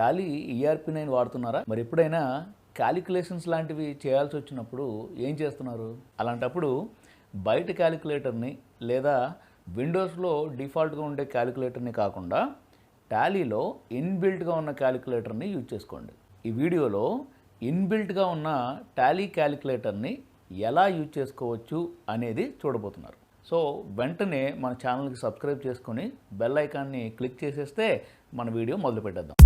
Tally ERP9 వాడుతున్నారా? మరి ఎప్పుడైనా క్యాలిక్యులేషన్స్ లాంటివి చేయాల్సి వచ్చినప్పుడు ఏం చేస్తున్నారు? అలాంటప్పుడు బయట క్యాలిక్యులేటర్ని లేదా విండోస్లో డిఫాల్ట్గా ఉండే క్యాలిక్యులేటర్ని కాకుండా టాలీలో ఇన్బిల్ట్గా ఉన్న క్యాలిక్యులేటర్ని యూజ్ చేసుకోండి. ఈ వీడియోలో ఇన్బిల్ట్గా ఉన్న టాలీ క్యాలిక్యులేటర్ని ఎలా యూజ్ చేసుకోవచ్చు అనేది చూడబోతున్నారు. సో వెంటనే మన ఛానల్కి సబ్స్క్రైబ్ చేసుకొని బెల్ ఐకాన్ని క్లిక్ చేసేస్తే మన వీడియో మొదలు పెట్టేద్దాం.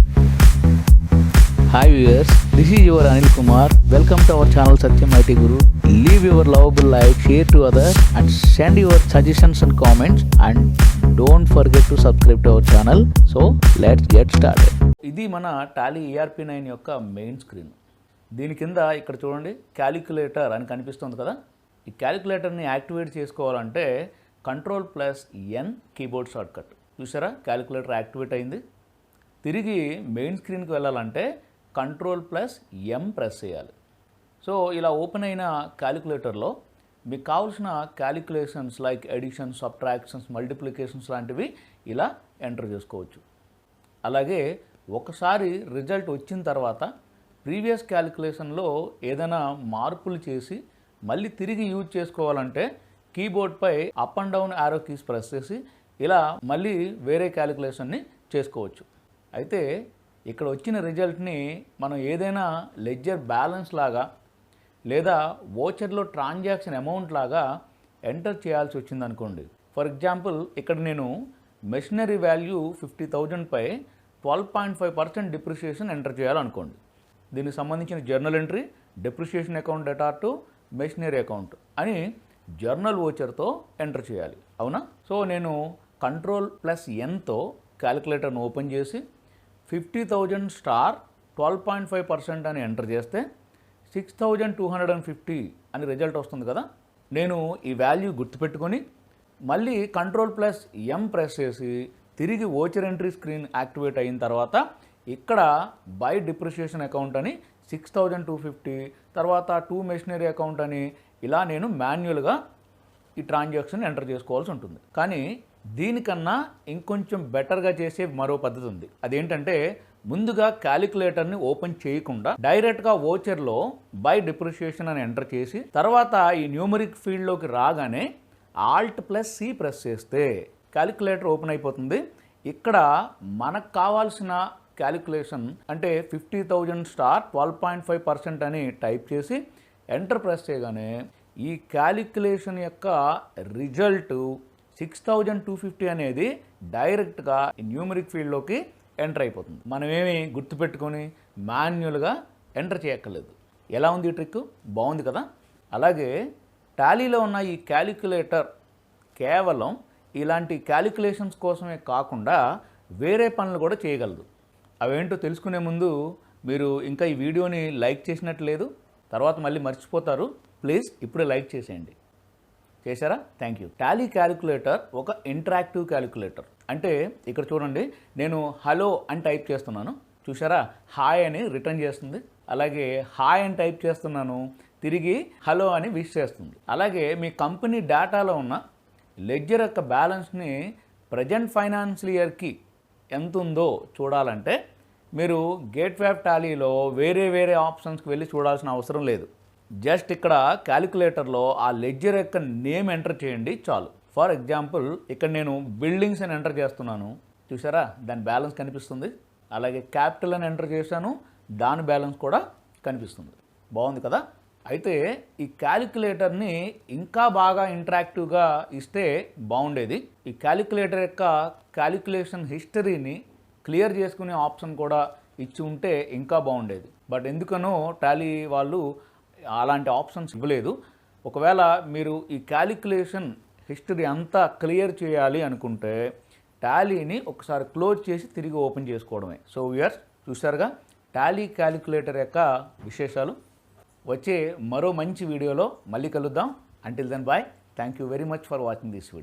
Hi viewers, this is your Anil Kumar. Welcome to our channel satyamitguru. Leave your lovable like, share to others and send your suggestions and comments, and don't forget to subscribe to our channel. So let's get started. ఇది మన Tally ERP9 యొక్క main screen. దీని కింద ఇక్కడ చూడండి calculator అని కనిపిస్తుంది కదా. ఈ క్యాలిక్యులేటర్ని యాక్టివేట్ చేసుకోవాలంటే Ctrl+N కీబోర్డ్ షార్ట్కట్. చూసారా క్యాలిక్యులేటర్ యాక్టివేట్ అయింది. తిరిగి మెయిన్ స్క్రీన్కి వెళ్ళాలంటే Ctrl+M ప్రెస్ చేయాలి. సో ఇలా ఓపెన్ అయిన క్యాలిక్యులేటర్లో మీకు కావాల్సిన calculations like addition, subtractions, multiplications లాంటివి ఇలా ఎంటర్ చేసుకోవచ్చు. అలాగే ఒకసారి రిజల్ట్ వచ్చిన తర్వాత ప్రీవియస్ క్యాలిక్యులేషన్లో ఏదైనా మార్పులు చేసి మళ్ళీ తిరిగి యూజ్ చేసుకోవాలంటే కీబోర్డ్పై up and down arrow keys press చేసి ఇలా మళ్ళీ వేరే క్యాలిక్యులేషన్ని చేసుకోవచ్చు. అయితే ఇక్కడ వచ్చిన రిజల్ట్ని మనం ఏదైనా లెడ్జర్ బ్యాలెన్స్ లాగా లేదా వోచర్లో ట్రాన్సాక్షన్ అమౌంట్ లాగా ఎంటర్ చేయాల్సి వచ్చింది అనుకోండి. ఫర్ ఎగ్జాంపుల్ ఇక్కడ నేను మెషినరీ వాల్యూ 50,000పై 12.5% డిప్రిషియేషన్ ఎంటర్ చేయాలనుకోండి. దీనికి సంబంధించిన journal entry depreciation account data to machinery account అని జర్నల్ వోచర్తో ఎంటర్ చేయాలి. అవునా? సో నేను Ctrl+Nతో క్యాలిక్యులేటర్ను ఓపెన్ చేసి 50,000 స్టార్ 12.5% అని ఎంటర్ చేస్తే 6,250 అని రిజల్ట్ వస్తుంది కదా. నేను ఈ వాల్యూ గుర్తుపెట్టుకొని మళ్ళీ Ctrl+M ప్రెస్ చేసి తిరిగి వోచర్ ఎంట్రీ స్క్రీన్ యాక్టివేట్ అయిన తర్వాత ఇక్కడ బై డిప్రిషియేషన్ అకౌంట్ అని 6,250 తర్వాత 2 మెషినరీ అకౌంట్ అని ఇలా నేను మాన్యువల్గా ఈ ట్రాన్సాక్షన్ ఎంటర్ చేసుకోవాల్సి ఉంటుంది. కానీ దీనికన్నా ఇంకొంచెం బెటర్గా చేసే మరో పద్ధతి ఉంది. అదేంటంటే ముందుగా క్యాలిక్యులేటర్ని ఓపెన్ చేయకుండా డైరెక్ట్గా వోచర్లో బై డిప్రిషియేషన్ అని ఎంటర్ చేసి తర్వాత ఈ న్యూమరిక్ ఫీల్డ్లోకి రాగానే Alt+C ప్రెస్ చేస్తే క్యాలిక్యులేటర్ ఓపెన్ అయిపోతుంది. ఇక్కడ మనకు కావాల్సిన క్యాలిక్యులేషన్ అంటే 50,000 స్టార్ 12.5% అని టైప్ చేసి ఎంటర్ ప్రెస్ చేయగానే ఈ క్యాలిక్యులేషన్ యొక్క రిజల్ట్ 6,250 అనేది డైరెక్ట్గా న్యూమరిక్ ఫీల్డ్లోకి ఎంటర్ అయిపోతుంది. మనమేమి గుర్తుపెట్టుకొని మాన్యువల్గా ఎంటర్ చేయక్కర్లేదు. ఎలా ఉంది ఈ ట్రిక్? బాగుంది కదా. అలాగే టాలీలో ఉన్న ఈ క్యాలిక్యులేటర్ కేవలం ఇలాంటి క్యాలిక్యులేషన్స్ కోసమే కాకుండా వేరే పనులు కూడా చేయగలదు. అవేంటో తెలుసుకునే ముందు మీరు ఇంకా ఈ వీడియోని లైక్ చేసినట్లేదు, తర్వాత మళ్ళీ మర్చిపోతారు. ప్లీజ్ ఇప్పుడే లైక్ చేసేయండి. చేశారా? Thank you. టాలీ క్యాలిక్యులేటర్ ఒక ఇంటరాక్టివ్ క్యాలిక్యులేటర్. అంటే ఇక్కడ చూడండి నేను హలో అని టైప్ చేస్తున్నాను, చూసారా హాయ్ అని రిటర్న్ చేస్తుంది. అలాగే హాయ్ అని టైప్ చేస్తున్నాను, తిరిగి హలో అని విష్ చేస్తుంది. అలాగే మీ కంపెనీ డేటాలో ఉన్న లెడ్జర్ యొక్క బ్యాలెన్స్ని ప్రజెంట్ ఫైనాన్షియల్ ఇయర్కి ఎంత ఉందో చూడాలంటే మీరు గేట్వే ఆఫ్ టాలీలో వేరే ఆప్షన్స్కి వెళ్ళి చూడాల్సిన అవసరం లేదు. జస్ట్ ఇక్కడ క్యాలిక్యులేటర్లో ఆ లెడ్జర్ యొక్క నేమ్ ఎంటర్ చేయండి చాలు. ఫర్ ఎగ్జాంపుల్ ఇక్కడ నేను బిల్డింగ్స్ అని ఎంటర్ చేస్తున్నాను, చూసారా దాని బ్యాలెన్స్ కనిపిస్తుంది. అలాగే క్యాపిటల్ అని ఎంటర్ చేశాను, దాని బ్యాలెన్స్ కూడా కనిపిస్తుంది. బాగుంది కదా. అయితే ఈ క్యాలిక్యులేటర్ని ఇంకా బాగా ఇంటరాక్టివ్గా ఇస్తే బాగుండేది. ఈ క్యాలిక్యులేటర్ యొక్క క్యాలిక్యులేషన్ హిస్టరీని క్లియర్ చేసుకునే ఆప్షన్ కూడా ఇచ్చి ఉంటే ఇంకా బాగుండేది. బట్ ఎందుకనో టాలీ వాళ్ళు అలాంటి ఆప్షన్స్ ఇవ్వలేదు. ఒకవేళ మీరు ఈ క్యాలిక్యులేషన్ హిస్టరీ అంతా క్లియర్ చేయాలి అనుకుంటే టాలీని ఒకసారి క్లోజ్ చేసి తిరిగి ఓపెన్ చేసుకోవడమే. సో వ్యూయర్స్ చూసారుగా టాలీ క్యాలిక్యులేటర్ యొక్క విశేషాలు. వచ్చే మరో మంచి వీడియోలో మళ్ళీ కలుద్దాం. Until then bye. Thank you very much for watching this video.